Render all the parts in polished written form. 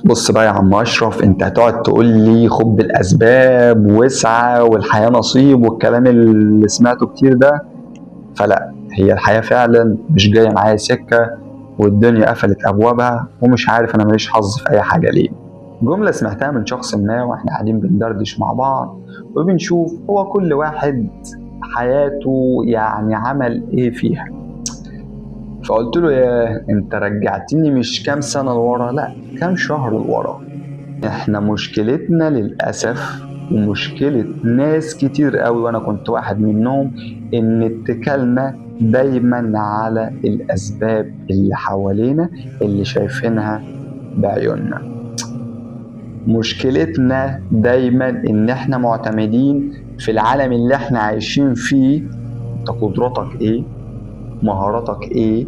بص بقى يا عم اشرف، انت هتقعد تقول لي خد بالاسباب واسعى والحياه نصيب والكلام اللي سمعته كتير ده. فلا، هي الحياه فعلا مش جايه معايا سكه، والدنيا قفلت ابوابها ومش عارف انا ماليش حظ في اي حاجه ليه. جمله سمعتها من شخص ما واحنا قاعدين بندردش مع بعض وبنشوف هو كل واحد حياته يعني عمل ايه فيها. فقلت له يا انت رجعتني مش كام سنه لورا، لا كام شهر لورا. احنا مشكلتنا للأسف ومشكلة ناس كتير قوي وانا كنت واحد منهم، ان اتكلنا دايما على الاسباب اللي حوالينا اللي شايفينها بعيوننا. مشكلتنا دايما ان احنا معتمدين في العالم اللي احنا عايشين فيه. انت قدراتك ايه؟ مهاراتك ايه؟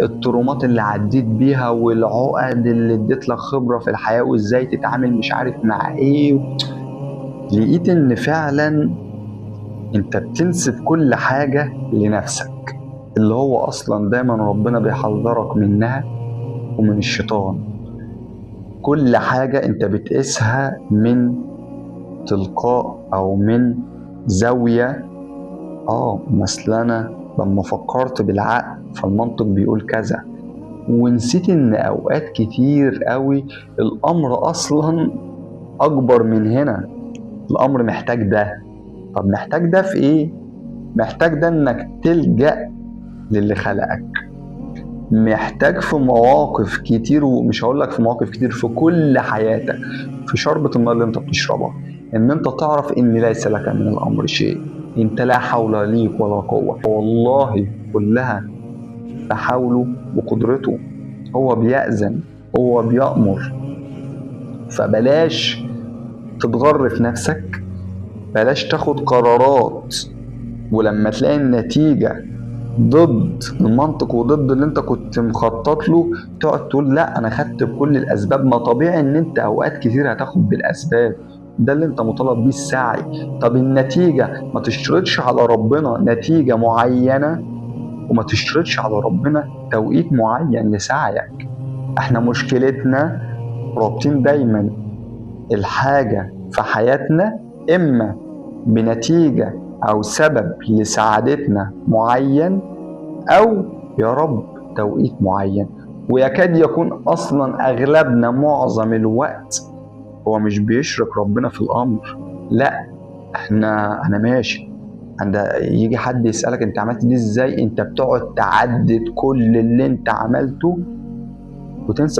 الترومات اللي عديت بيها والعقد اللي اديت لك خبرة في الحياة وازاي تتعامل مش عارف مع ايه. لقيت ان فعلا انت بتنسب كل حاجة لنفسك، اللي هو اصلا دايما ربنا بيحذرك منها ومن الشيطان. كل حاجة انت بتقيسها من تلقاء او من زاوية. مثلا انا لما فكرت بالعقل فالمنطق بيقول كذا، ونسيت ان اوقات كتير قوي الامر اصلا اكبر من هنا. الامر محتاج ده. طب محتاج ده في ايه؟ محتاج ده انك تلجأ للي خلقك. محتاج في مواقف كتير، ومش هقولك في مواقف كتير، في كل حياتك، في شربة الماء اللي انت بتشربها، ان انت تعرف ان ليس لك من الامر شيء. انت لا حول ليك ولا قوة، والله كلها بحوله وقدرته. هو بيأذن، هو بيأمر. فبلاش تتغر في نفسك، بلاش تاخد قرارات ولما تلاقي النتيجة ضد المنطق وضد اللي انت كنت مخطط له تقعد تقول لا انا خدت بكل الاسباب. ما طبيعي ان انت اوقات كتير هتاخد بالاسباب، ده اللي انت مطالب بيه السعي. طب النتيجة ما تشترطش على ربنا نتيجة معينة، وما تشترطش على ربنا توقيت معين لسعيك. احنا مشكلتنا رابطين دايما الحاجة في حياتنا إما بنتيجة أو سبب لسعادتنا معين، أو يا رب توقيت معين. ويكاد يكون أصلا أغلبنا معظم الوقت هو مش بيشرك ربنا في الأمر. لا، أنا ماشي. عند يجي حد يسألك أنت عملت دي إزاي، أنت بتقعد تعدد كل اللي أنت عملته وتنسى